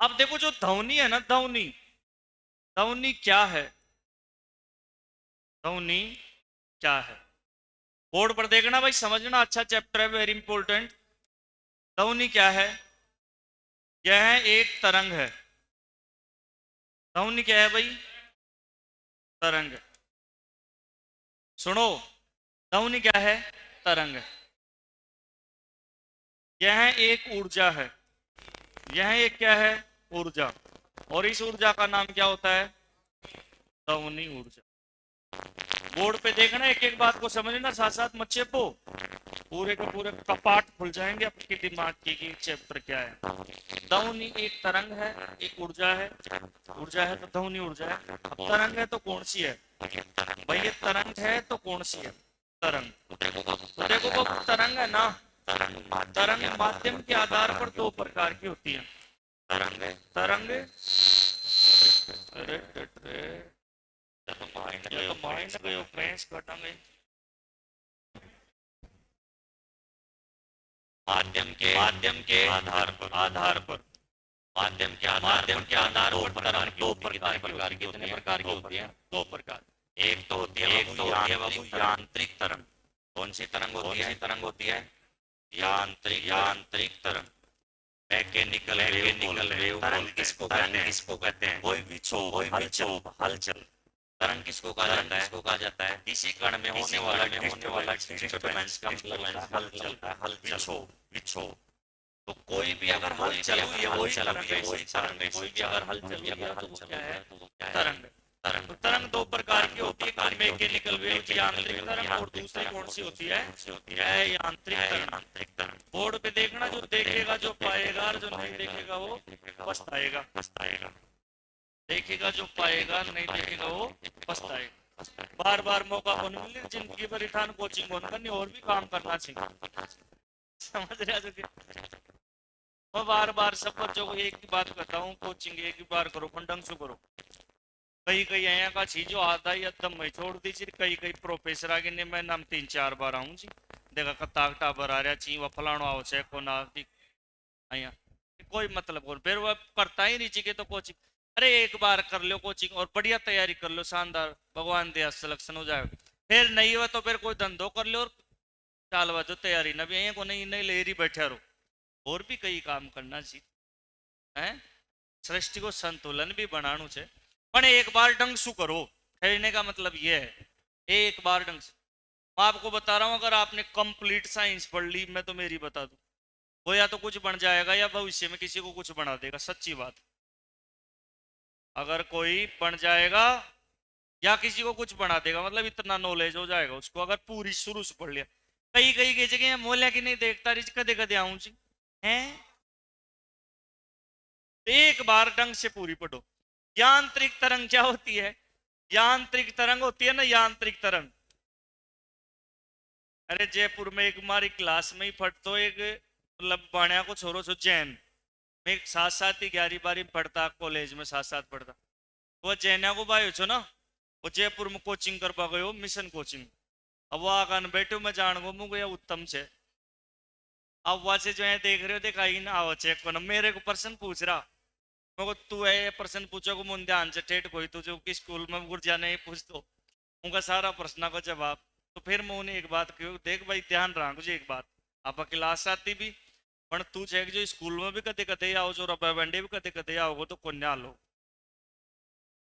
अब देखो जो ध्वनि है ना, ध्वनि, ध्वनि क्या है, ध्वनि क्या है, बोर्ड पर देखना भाई, समझना, अच्छा चैप्टर है, वेरी इंपॉर्टेंट। ध्वनि क्या है, यह एक तरंग है। ध्वनि क्या है भाई, तरंग। सुनो, ध्वनि क्या है, तरंग। यह एक ऊर्जा है, यह एक क्या है, ऊर्जा, और इस ऊर्जा का नाम क्या होता है, ध्वनि ऊर्जा। बोर्ड पे देखना, एक एक बात को समझना, साथ साथ मत चेपो, पूरे के पूरे कपाट खुल जाएंगे आपके दिमाग की कि चैप्टर क्या है। ध्वनि एक तरंग है, एक ऊर्जा है, ऊर्जा है तो ध्वनि ऊर्जा है। अब तरंग है तो कौन सी है भाई, ये तरंग है तो कौन सी है, तरंग। तो देखो वो तरंग है ना, तरंग माध्यम के आधार पर दो प्रकार की होती है। तरंग, तरंग, अरे ये तो माइंड गयो, फ्रेंड्स कटांगे। माध्यम के आधार पर, आधार पर, माध्यम के आधार पर तरंग दो प्रकार की, कितने प्रकार की होती है, दो प्रकार। एक तो होती है यांत्रिक तरंग। कौन सी तरंग होती है, तरंग होती है यांत्रिक तरंग, मैकेनिकल वेव। तरंग किसको कहते हैं, कोई भी हलचल। तरंग किसको कहा जाता है, किसी कण में होने वाला डिस्टर्बेंस का मतलब हलचल, विक्षोभ। तो कोई भी अगर हलचल हुई है, वही तरंग है, कोई भी अगर हलचल हुई है तो क्या है, तरंग। तरंग, तरंग दो प्रकार की होती है, मैकेनिकल वेव, यांत्रिक तरंग, और दूसरी कौन सी होती है यांत्रिक तरंग। बोर्ड पे देखना, जो देखेगा जो पाएगा, और जो नहीं देखेगा वो पछताएगा। देखेगा जो पाएगा, नहीं देखेगा वो पछताएगा। बार बार मौका को नहीं मिले, जिंदगी भर इठान कोचिंग बंद करनी, और भी काम करना चाहिए, समझ रहे हो। मैं बार बार सब बच्चों को एक ही बात कहता हूँ, कोचिंग एक ही बार करो, ढंग से करो। कई कई यहाँ का चीज जो आता है एकदम मैं छोड़ दी जी, कई कई प्रोफेसर आगे ने मैं नाम 3-4 बार आऊँ जी, देखा कत्ता टाबर आ रहा ची वह फलाणो आओ से को ना आया, कोई मतलब कौन, फिर वह करता ही नहीं चाहिए तो कोचिंग। अरे एक बार कर लो कोचिंग और बढ़िया तैयारी कर लो, शानदार, भगवान दया सिलेक्शन हो जाएगा। फिर नहीं हुआ तो फिर कोई धंधो कर लो और चाल बाजो तैयारी ना भी को नहीं नहीं ले रही बैठे रहो, और भी कई काम करना चाहिए है, सृष्टि को संतुलन भी बनाणु છે, પણ एक बार ढंग से करो। कहने का मतलब ये है, एक बार ढंग से। मैं आपको बता रहा हूं, अगर आपने कंप्लीट साइंस पढ़ ली, मैं तो मेरी बता दूं, वो या तो कुछ बन जाएगा या भविष्य में किसी को कुछ बना देगा, सच्ची बात। अगर कोई बन जाएगा या किसी को कुछ बना देगा, मतलब इतना नॉलेज हो जाएगा उसको, अगर पूरी शुरू से पढ़ लिया। कई कई की जगह मोल्या की नहीं देखता रही, कदे कदे आऊं जी हैं, एक बार ढंग से पूरी पढ़ो। यांत्रिक तरंग क्या होती है, यांत्रिक तरंग होती है ना, यांत्रिक तरंग। अरे जयपुर में एक हमारी क्लास में ही फटतो एक, मतलब बाणिया को छोरो छो जैन, मैं साथ साथ ही 11वीं 12वीं में पढ़ता, कॉलेज में साथ साथ पढ़ता। वो जैनिया को भाई छो ना, वो जयपुर में कोचिंग करवा गयो, मिशन कोचिंग। अब वो आगान बैठो मैं जान गो मुझे उत्तम से। अब वहां से जो है देख रहे हो, देखा ही ना आओ चेक को ना, मेरे को प्रश्न पूछ रहा, मैं तू है ये प्रश्न पूछो को मुझे ध्यान से ठेठ कोई तुझे कि स्कूल में गुरजा नहीं पूछ दो उनका सारा प्रश्न का जवाब। तो फिर मैं उन्हें एक बात कहूँ, देख भाई ध्यान रहा तुझे एक बात, आप क्लास आती भी पण तू है जो स्कूल में भी कदे कदे आओ, जो रब्बा बैंडे भी कदे कदे आओ तो कोन्या लो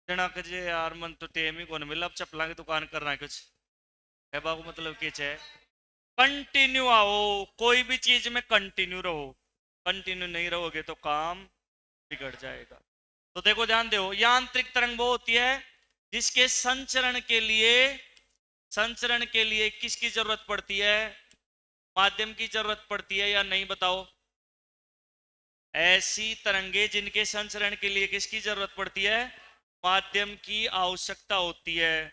जना कजे यार, मन तो टेम ही कौन मिला, अब चप्पला की दुकान करना कुछ है बाबू, मतलब कि है कंटिन्यू आओ, कोई भी चीज में कंटिन्यू रहो, कंटिन्यू नहीं रहोगे तो काम बिगड़ जाएगा। तो देखो ध्यान दो, यांत्रिक तरंग वो होती है जिसके संचरण के लिए किसकी जरूरत पड़ती है, माध्यम की जरूरत पड़ती है या नहीं बताओ। ऐसी तरंगे जिनके संचरण के लिए किसकी जरूरत पड़ती है, माध्यम की आवश्यकता होती है।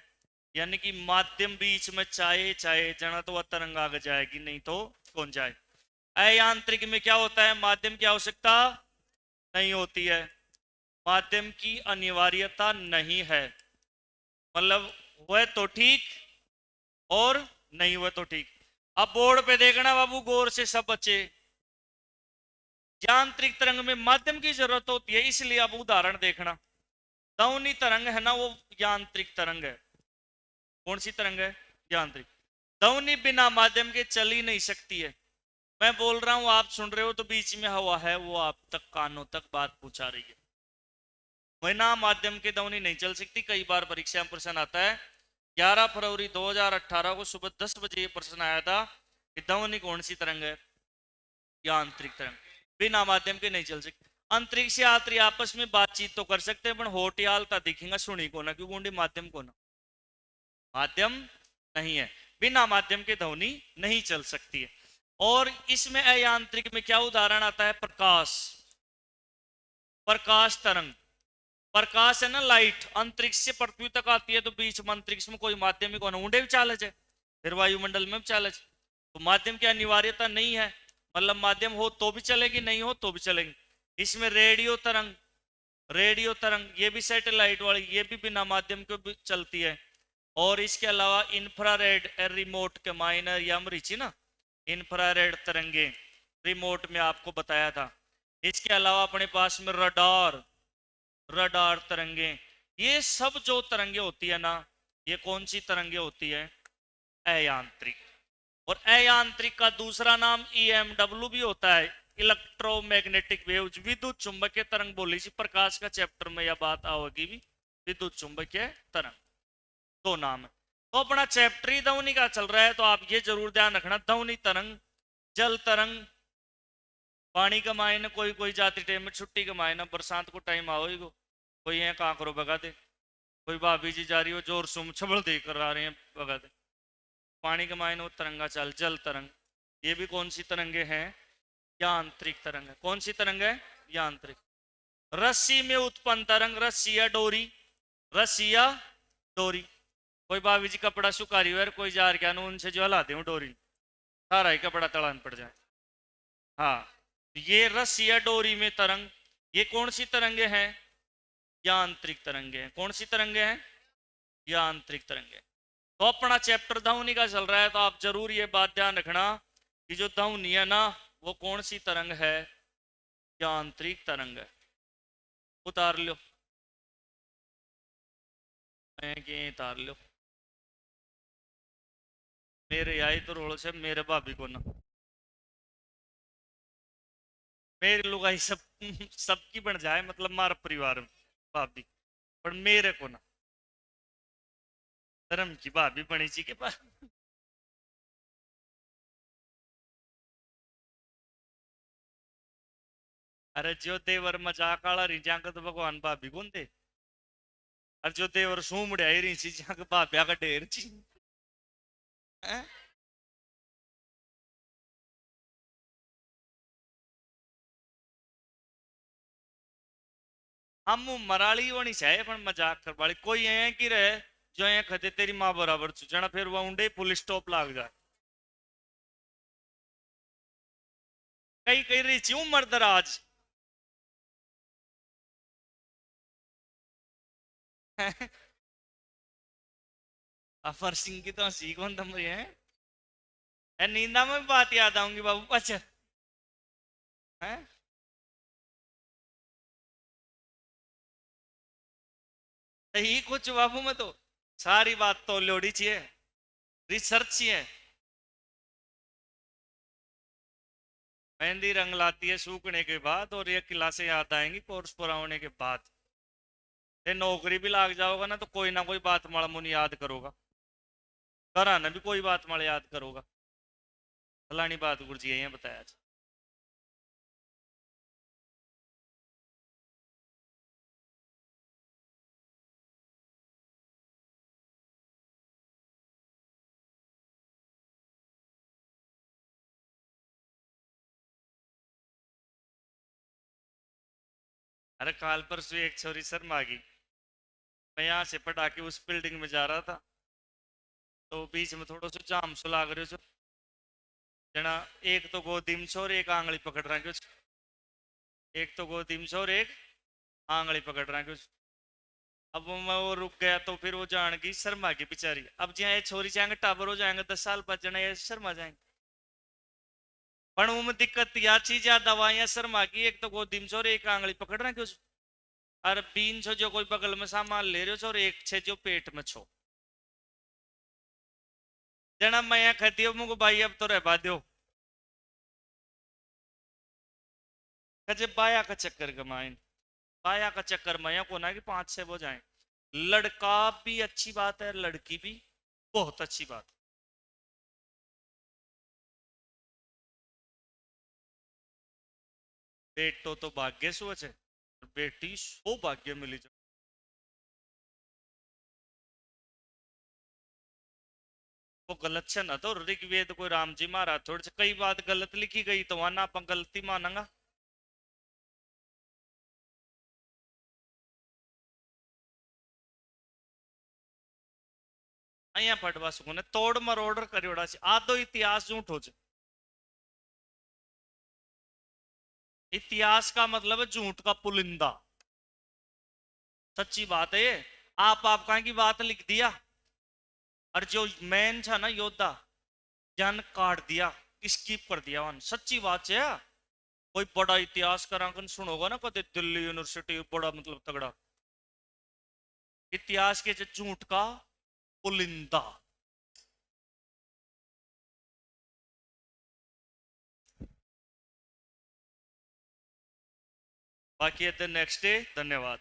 यानी कि माध्यम बीच में चाहे चाहे जना तो वह तरंग आगे जाएगी, नहीं तो कौन जाए। अयांत्रिक में क्या होता है, माध्यम की आवश्यकता नहीं होती है, माध्यम की अनिवार्यता नहीं है, मतलब वह तो ठीक और नहीं हुआ तो ठीक। अब बोर्ड पे देखना बाबू गौर से सब बच्चे, यांत्रिक तरंग में माध्यम की जरूरत होती है, इसलिए अब उदाहरण देखना। ध्वनि तरंग है ना वो यांत्रिक तरंग है। कौन सी तरंग है, यांत्रिक। ध्वनि बिना माध्यम के चल ही नहीं सकती है। मैं बोल रहा हूं आप सुन रहे हो तो बीच में हवा है वो आप तक कानों तक बात पहुंचा रही है, बिना माध्यम के ध्वनि नहीं चल सकती। कई बार परीक्षा में प्रश्न आता है, 11 फरवरी 2018 को सुबह 10 बजे ये प्रश्न आया था कि ध्वनि कौन सी तरंग है, यांत्रिक तरंग, बिना माध्यम के नहीं चल सकती। अंतरिक्ष यात्री आपस में बातचीत तो कर सकते हैं पर होटियालता दिखेगा सुनी को ना, क्योंकि उनके माध्यम को ना, माध्यम नहीं है, बिना माध्यम के ध्वनि नहीं चल सकती है। और इसमें अयांत्रिक में क्या उदाहरण आता है, प्रकाश, प्रकाश तरंग। प्रकाश है ना लाइट, अंतरिक्ष से पृथ्वी तक आती है तो बीच में अंतरिक्ष में कोई माध्यम ही कौन, ऊंडे भी चालच है, फिर वायुमंडल में भी चालच, तो माध्यम की अनिवार्यता नहीं है, मतलब माध्यम हो तो भी चलेगी, नहीं हो तो भी चलेगी। इसमें रेडियो तरंग, रेडियो तरंग ये भी सैटेलाइट वाली, ये भी बिना माध्यम के भी चलती है। और इसके अलावा इंफ्रारेड रिमोट के माइनर या मरीची ना, इंफ्रारेड तरंगे रिमोट में आपको बताया था। इसके अलावा अपने पास में रडार, रडार तरंगे, ये सब जो तरंगे होती है ना, ये कौन सी तरंगे होती है, अयांत्रिक। और अयांत्रिक का दूसरा नाम EMW भी होता है, इलेक्ट्रोमैग्नेटिक वेव्स, विद्युत चुंबकीय तरंग बोली थी प्रकाश का चैप्टर में, यह बात आओगी भी, विद्युत चुंबकीय तरंग, दो नाम है। तो अपना चैप्टर ही ध्वनि का चल रहा है, तो आप ये जरूर ध्यान रखना, ध्वनि तरंग, जल तरंग, पानी का मायने कोई कोई जाती टाइम में छुट्टी का मायना, बरसात को टाइम आओगी कोई है कांकरो भगा दे, कोई भाभी जी जा रही हो जोर सुम छबड़ देकर आ रहे हैं भगा दे, पानी का मायने वो तरंगा चाल, जल तरंग, ये भी कौन सी तरंगे हैं, यांत्रिक तरंग है। कौन सी तरंग है, यांत्रिक। रस्सी में उत्पन्न तरंग, रस्सी या डोरी, रस्सी या डोरी, कोई भाभी जी कपड़ा सुखा रही है, कोई जा रहा उनसे जो हला दे डोरी, सारा ही कपड़ा तड़ान पड़ जाए, हाँ, ये रस्सी या डोरी में तरंग, ये कौन सी तरंगे हैं, यांत्रिक तरंगे हैं। कौन सी तरंगे हैं, यांत्रिक तरंगे। तो अपना चैप्टर ध्वनि का चल रहा है, तो आप जरूर ये बात ध्यान रखना कि जो ध्वनि है ना वो कौन सी तरंग है, यांत्रिक तरंग है। उतार लो, उतार लो, मेरे आई तो रोल से मेरे भाभी को ना, मेरी लुगाई सब सबकी बन जाए, मतलब मार परिवार में भाभी, पर मेरे को ना, धर्म की भाभी बनी ची के पास। अरे जो देवर मजाक आला रही जाकर तो भगवान भाभी कौन दे, और जो देवर सूमड़े आई रही ची जाकर भाभ्या का ढेर ची हैं? हम मराली होनी चाहिए पर मजाक कर वाली कोई है कि रहे जो है खते तेरी माँ बराबर चुचना, फिर वह उंडे पुल स्टॉप लाग जाए। कई कई रही ची उम्र दराज अफर सिंह की तो हंसी कौन थम रही है, नींदा में भी बात याद आऊंगी बाबू, अच्छा है। यही कुछ बाबू में तो सारी बात तो लोड़ी चाहिए, रिसर्च चाहिए। मेहंदी रंग लाती है सूखने के बाद, और ये क्लासें याद आएंगी कोर्स पूरा होने के बाद। ये नौकरी भी लाग जाओगा ना तो कोई ना कोई बात माड़ा मुनि याद करोगा, कराना भी कोई बात माड़ा याद करोगा, फलानी बात गुरुजी यही बताया था। अरे काल परसों एक छोरी शर्मा गई, मैं यहाँ से पटा के उस बिल्डिंग में जा रहा था, तो बीच में थोड़ा सा जाम सो लाग रहे जना एक तो गोदी में छो और एक आंगली पकड़ रहा है, एक तो गोदी में छो और एक आंगली पकड़ रहा है। अब मैं वो रुक गया तो फिर वो जान गई शर्मा की बेचारी। अब जी ये छोरी जाएंगे टाबर हो जाएंगे 10 साल बाद जना ये शर्मा जाएंगे। पर वो में दिक्कत या चीज या दवाइयां शर्मा की, एक तो गोदी में छो और एक आंगली पकड़ रहा है कुछ। और बीन छो जो कोई बगल में सामान ले रहे हो और एक छे जो पेट में छो। जना मैं कहती हूँ मुझको भाई अब तो रहबा दो, कजे बाया का चक्कर कमाए, बाया का चक्कर मैं को ना कि 5-6 हो जाए। लड़का भी अच्छी बात है, लड़की भी बहुत अच्छी बात है। बेटो तो भाग्य सोच है, बेटी सो भाग्य मिली जो। वो गलत से ना तो ऋग्वेद कोई राम जी महाराज थोड़ी से कई बात गलत लिखी गई तो वहां ना अपन गलती मानेंगा। अया फटवा सको ने तोड़ मरोड़ करियोड़ा से आधो इतिहास झूठ हो जाए। इतिहास का मतलब है झूठ का पुलिंदा। सच्ची बात है ये। आप कहाँ की बात लिख दिया और जो मैन था ना योद्धा जान काट दिया, स्किप कर दिया वन। सच्ची बात है। कोई बड़ा इतिहास करांकन सुनोगा ना कदे दिल्ली यूनिवर्सिटी बड़ा मतलब तगड़ा इतिहास के झूठ का पुलिंदा। बाकी नेक्स्ट डे। धन्यवाद।